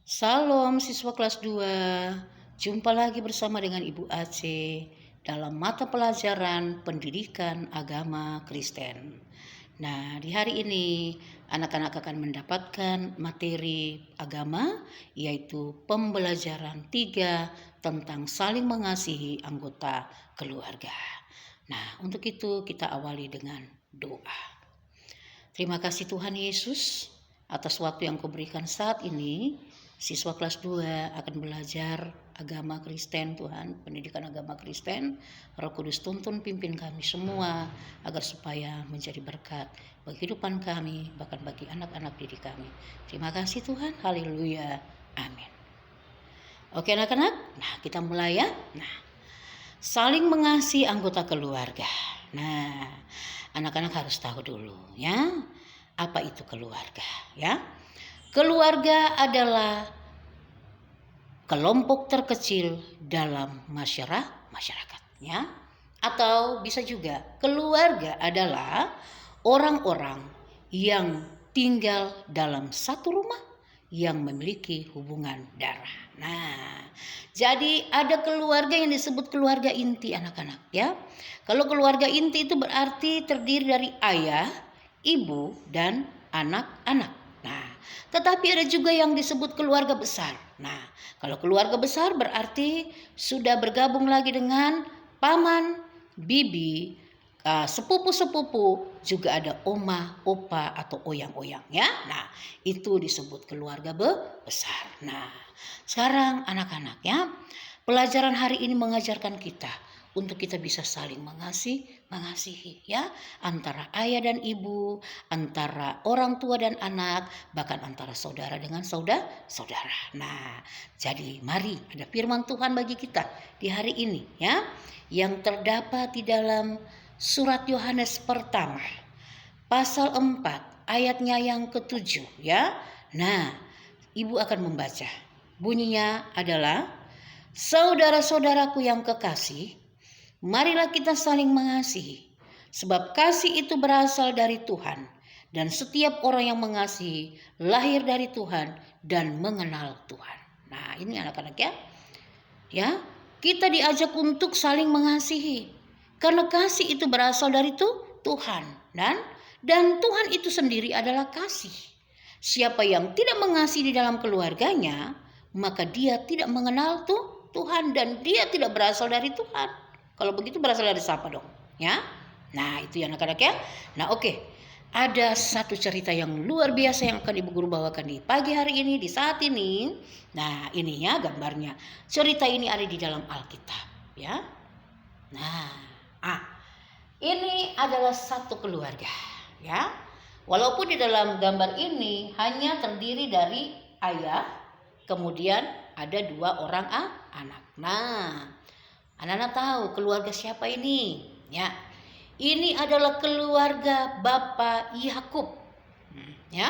Salam siswa kelas 2. Jumpa lagi bersama dengan Ibu Ace dalam mata pelajaran Pendidikan Agama Kristen. Nah, di hari ini anak-anak akan mendapatkan materi agama, yaitu pembelajaran 3 tentang saling mengasihi anggota keluarga. Nah, untuk itu kita awali dengan doa. Terima kasih Tuhan Yesus atas waktu yang Kau berikan saat ini. Siswa kelas 2 akan belajar agama Kristen, Tuhan, pendidikan agama Kristen. Roh Kudus tuntun pimpin kami semua agar supaya menjadi berkat bagi kehidupan kami, bahkan bagi anak-anak didik kami. Terima kasih Tuhan, haleluya, amin. Oke anak-anak, nah kita mulai ya. Nah, saling mengasihi anggota keluarga. Nah, anak-anak harus tahu dulu ya, apa itu keluarga ya. Keluarga adalah kelompok terkecil dalam masyarakat ya. Atau bisa juga keluarga adalah orang-orang yang tinggal dalam satu rumah yang memiliki hubungan darah. Nah, jadi ada keluarga yang disebut keluarga inti anak-anak ya. Kalau keluarga inti itu berarti terdiri dari ayah, ibu, dan anak-anak. Nah, tetapi ada juga yang disebut keluarga besar. Nah, kalau keluarga besar berarti sudah bergabung lagi dengan paman, bibi, sepupu-sepupu, juga ada oma, opa, atau oyang-oyang ya. Nah, itu disebut keluarga besar. Nah, sekarang anak-anak ya, pelajaran hari ini mengajarkan kita untuk kita bisa saling mengasihi ya, antara ayah dan ibu, antara orang tua dan anak, bahkan antara saudara dengan saudara. Nah, jadi mari ada firman Tuhan bagi kita di hari ini ya, yang terdapat di dalam surat Yohanes pertama pasal 4 ayatnya yang ke-7 ya. Nah, ibu akan membaca. Bunyinya adalah, saudara-saudaraku yang kekasih, marilah kita saling mengasihi, sebab kasih itu berasal dari Tuhan, dan setiap orang yang mengasihi lahir dari Tuhan dan mengenal Tuhan. Nah, ini anak-anak ya. Ya, kita diajak untuk saling mengasihi, karena kasih itu berasal dari Tuhan, dan Tuhan itu sendiri adalah kasih. Siapa yang tidak mengasihi di dalam keluarganya, maka dia tidak mengenal Tuhan, dan dia tidak berasal dari Tuhan. Kalau begitu berasal dari siapa dong? Ya. Nah, itu ya anak-anak ya. Nah, oke. Ada satu cerita yang luar biasa yang akan Ibu Guru bawakan di pagi hari ini, di saat ini. Nah, ini ya gambarnya. Cerita ini ada di dalam Alkitab, ya. Nah, ini adalah satu keluarga, ya. Walaupun di dalam gambar ini hanya terdiri dari ayah, kemudian ada 2 orang anak. Nah, anak-anak tahu keluarga siapa ini? Ya, ini adalah keluarga Bapak Yakub. Ya,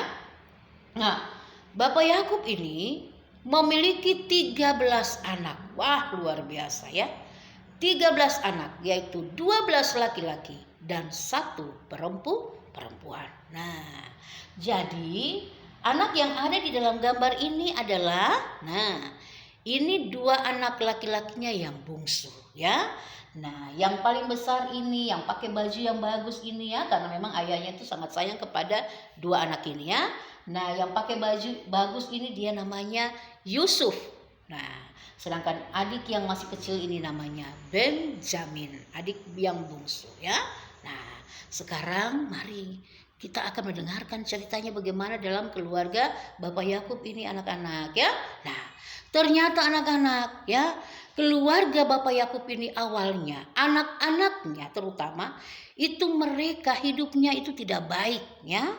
nah Bapak Yakub ini memiliki 13 anak. Wah, luar biasa ya. 13 anak, yaitu 12 laki-laki dan 1 perempuan. Nah, jadi anak yang ada di dalam gambar ini adalah, nah, ini 2 anak laki-lakinya yang bungsu ya. Nah, yang paling besar ini yang pakai baju yang bagus ini ya, karena memang ayahnya itu sangat sayang kepada 2 anak ini ya. Nah, yang pakai baju bagus ini dia namanya Yusuf. Nah, sedangkan adik yang masih kecil ini namanya Benjamin, adik yang bungsu ya. Nah, sekarang mari kita akan mendengarkan ceritanya bagaimana dalam keluarga Bapak Yakub ini anak-anak ya. Nah, ternyata anak-anak ya, keluarga Bapak Yakub ini awalnya anak-anaknya terutama itu mereka hidupnya itu tidak baik ya.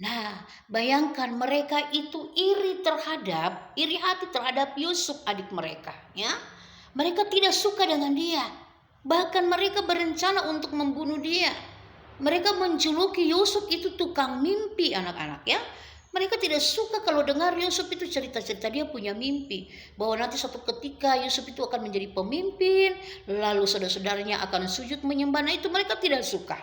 Nah, bayangkan mereka itu iri hati terhadap Yusuf adik mereka ya. Mereka tidak suka dengan dia. Bahkan mereka berencana untuk membunuh dia. Mereka menjuluki Yusuf itu tukang mimpi anak-anak ya. Mereka tidak suka kalau dengar Yusuf itu cerita-cerita dia punya mimpi, bahwa nanti suatu ketika Yusuf itu akan menjadi pemimpin, lalu saudara-saudaranya akan sujud menyembah. Nah, itu mereka tidak suka.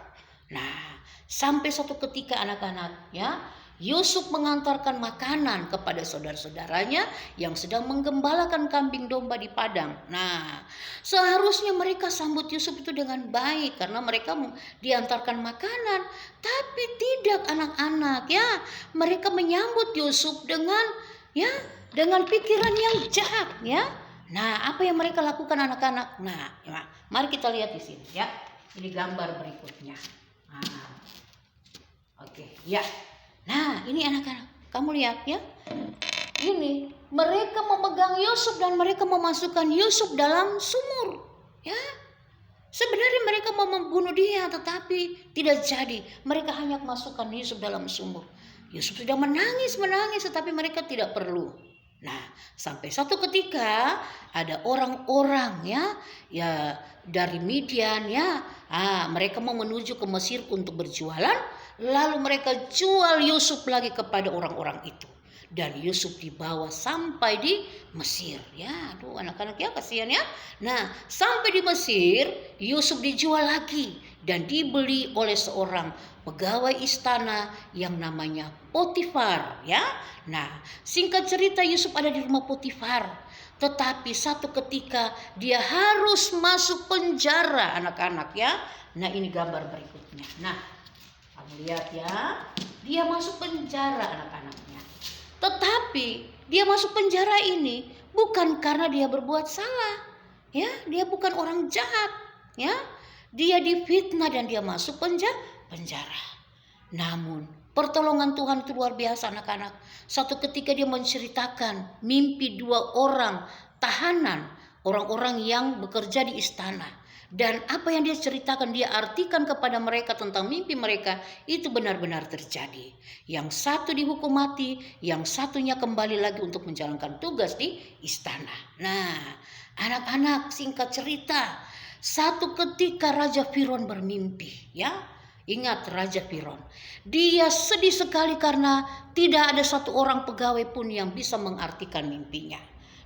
Nah, sampai suatu ketika anak-anak ya, Yusuf mengantarkan makanan kepada saudara-saudaranya yang sedang menggembalakan kambing domba di padang. Nah, seharusnya mereka sambut Yusuf itu dengan baik karena mereka diantarkan makanan. Tapi tidak anak-anak ya. Mereka menyambut Yusuf dengan pikiran yang jahat ya. Nah, apa yang mereka lakukan anak-anak? Nah, mari kita lihat di sini ya. Ini gambar berikutnya. Nah, oke, ya. Nah, ini anak-anak, kamu lihat ya. Ini mereka memegang Yusuf dan mereka memasukkan Yusuf dalam sumur. Ya. Sebenarnya mereka mau membunuh dia tetapi tidak jadi. Mereka hanya masukkan Yusuf dalam sumur. Yusuf sudah menangis tetapi mereka tidak perlu. Nah, sampai satu ketika ada orang-orang ya dari Midian ya. Mereka mau menuju ke Mesir untuk berjualan. Lalu mereka jual Yusuf lagi kepada orang-orang itu. Dan Yusuf dibawa sampai di Mesir. Ya, aduh anak-anak ya kasihan ya. Nah, sampai di Mesir, Yusuf dijual lagi dan dibeli oleh seorang pegawai istana yang namanya Potifar ya. Nah, singkat cerita Yusuf ada di rumah Potifar. Tetapi satu ketika dia harus masuk penjara anak-anak ya. Nah, ini gambar berikutnya. Nah, kamu lihat ya, dia masuk penjara anak-anaknya. Tetapi dia masuk penjara ini bukan karena dia berbuat salah. Ya, dia bukan orang jahat. Ya, dia difitnah dan dia masuk penjara. Namun pertolongan Tuhan itu luar biasa anak-anak. Satu ketika dia menceritakan mimpi 2 orang tahanan, orang-orang yang bekerja di istana. Dan apa yang dia ceritakan, dia artikan kepada mereka tentang mimpi mereka, itu benar-benar terjadi. Yang satu dihukum mati, yang satunya kembali lagi untuk menjalankan tugas di istana. Nah, anak-anak singkat cerita, satu ketika Raja Firaun bermimpi ya. Ingat Raja Firaun, dia sedih sekali karena tidak ada satu orang pegawai pun yang bisa mengartikan mimpinya.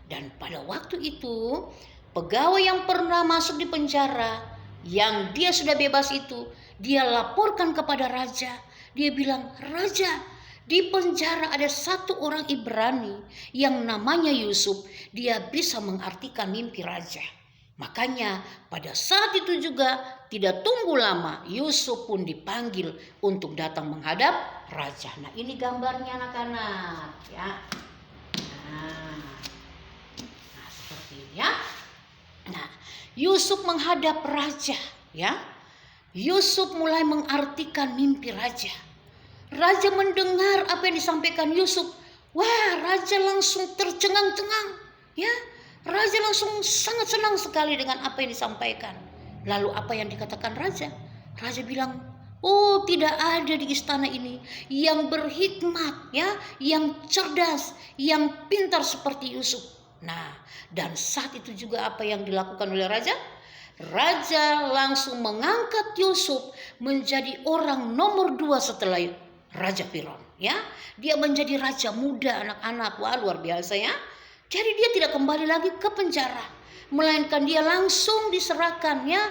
Dan pada waktu itu pegawai yang pernah masuk di penjara, yang dia sudah bebas itu, dia laporkan kepada raja. Dia bilang, "Raja, di penjara ada satu orang Ibrani yang namanya Yusuf. Dia bisa mengartikan mimpi raja." Makanya pada saat itu juga tidak tunggu lama, Yusuf pun dipanggil untuk datang menghadap raja. Nah, ini gambarnya anak-anak ya. Nah, seperti ini ya. Nah, Yusuf menghadap raja ya. Yusuf mulai mengartikan mimpi raja. Raja mendengar apa yang disampaikan Yusuf. Wah, raja langsung tercengang-cengang ya. Raja langsung sangat senang sekali dengan apa yang disampaikan. Lalu apa yang dikatakan raja? Raja bilang, "Oh, tidak ada di istana ini yang berhikmat ya, yang cerdas, yang pintar seperti Yusuf." Nah, dan saat itu juga apa yang dilakukan oleh raja? Raja langsung mengangkat Yusuf menjadi orang nomor 2 setelah Raja Firaun ya. Dia menjadi raja muda anak-anak. Wah, luar biasa ya. Jadi dia tidak kembali lagi ke penjara, melainkan dia langsung diserahkan ya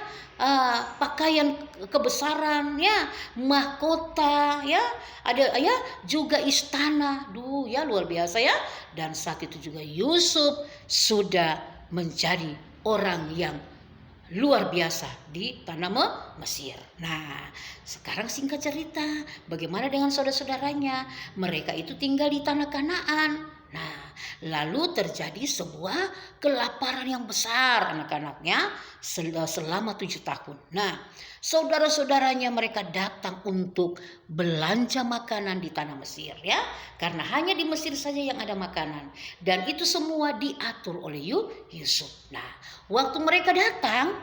pakaian kebesaran ya, mahkota ya, ada ya juga istana. Duh ya, luar biasa ya. Dan saat itu juga Yusuf sudah menjadi orang yang luar biasa di tanah Mesir. Nah, sekarang singkat cerita, bagaimana dengan saudara-saudaranya? Mereka itu tinggal di tanah Kanaan. Nah, lalu terjadi sebuah kelaparan yang besar anak-anaknya selama 7 tahun. Nah, saudara-saudaranya mereka datang untuk belanja makanan di tanah Mesir ya. Karena hanya di Mesir saja yang ada makanan. Dan itu semua diatur oleh Yusuf. Nah, waktu mereka datang,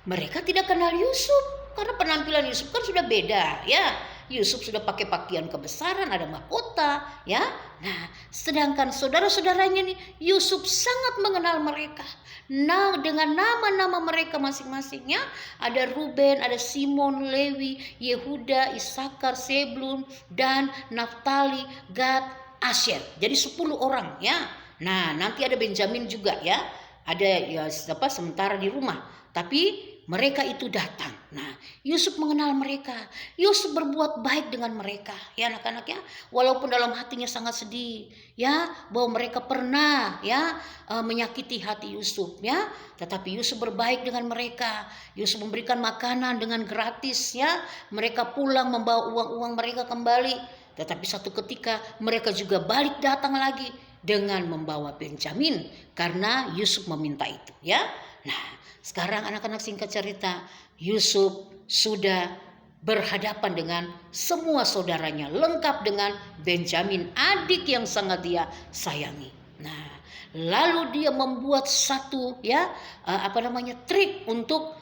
mereka tidak kenal Yusuf. Karena penampilan Yusuf kan sudah beda ya. Yusuf sudah pakai pakaian kebesaran, ada mahkota ya. Nah, sedangkan saudara-saudaranya nih, Yusuf sangat mengenal mereka. Nah, dengan nama-nama mereka masing-masingnya, ada Ruben, ada Simon, Lewi, Yehuda, Isakar, Sebulun, Dan, Naftali, Gad, Asyer. Jadi 10 orang ya. Nah, nanti ada Benjamin juga ya. Ada ya sementara di rumah. Tapi mereka itu datang. Nah, Yusuf mengenal mereka. Yusuf berbuat baik dengan mereka. Ya anak-anak ya, walaupun dalam hatinya sangat sedih ya bahwa mereka pernah ya menyakiti hati Yusuf ya, tetapi Yusuf berbaik dengan mereka. Yusuf memberikan makanan dengan gratis ya. Mereka pulang membawa uang-uang mereka kembali. Tetapi satu ketika mereka juga balik datang lagi dengan membawa Benjamin karena Yusuf meminta itu ya. Nah, sekarang anak-anak singkat cerita, Yusuf sudah berhadapan dengan semua saudaranya, lengkap dengan Benjamin, adik yang sangat dia sayangi. Nah, lalu dia membuat satu trik untuk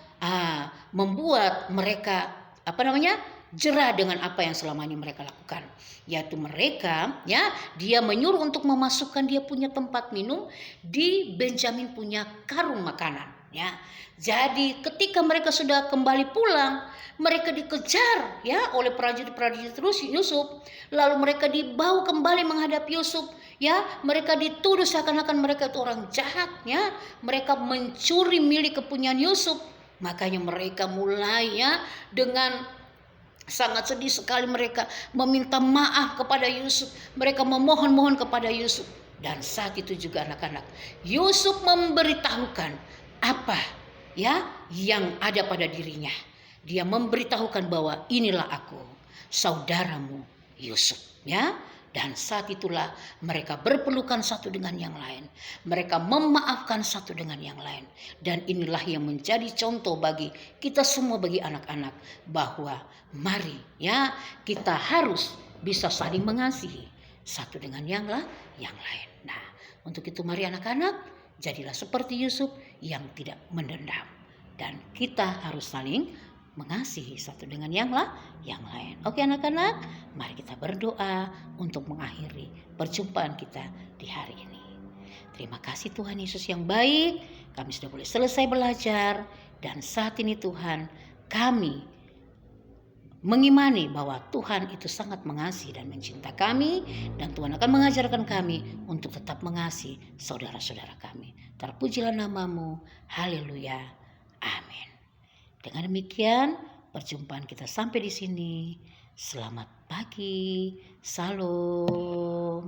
membuat mereka jerah dengan apa yang selama ini mereka lakukan, yaitu mereka dia menyuruh untuk memasukkan dia punya tempat minum di Benjamin punya karung makanan ya. Jadi ketika mereka sudah kembali pulang, mereka dikejar ya oleh prajurit-prajurit terus Yusuf, lalu mereka dibawa kembali menghadap Yusuf ya. Mereka dituduh seakan-akan mereka itu orang jahat ya, mereka mencuri milik kepunyaan Yusuf. Makanya mereka mulai ya dengan sangat sedih sekali mereka meminta maaf kepada Yusuf. Mereka memohon-mohon kepada Yusuf. Dan saat itu juga anak-anak, Yusuf memberitahukan apa ya yang ada pada dirinya. Dia memberitahukan bahwa inilah aku, saudaramu Yusuf ya. Dan saat itulah mereka berpelukan satu dengan yang lain. Mereka memaafkan satu dengan yang lain. Dan inilah yang menjadi contoh bagi kita semua, bagi anak-anak, bahwa mari ya kita harus bisa saling mengasihi satu dengan yang lain. Nah, untuk itu mari anak-anak, jadilah seperti Yusuf yang tidak mendendam. Dan kita harus saling mengasihi satu dengan yang lain. Oke anak-anak, mari kita berdoa untuk mengakhiri perjumpaan kita di hari ini. Terima kasih Tuhan Yesus yang baik, kami sudah boleh selesai belajar. Dan saat ini Tuhan, kami mengimani bahwa Tuhan itu sangat mengasihi dan mencinta kami, dan Tuhan akan mengajarkan kami untuk tetap mengasihi saudara-saudara kami. Terpujilah namamu, haleluya, amin. Dengan demikian perjumpaan kita sampai di sini. Selamat pagi, salam.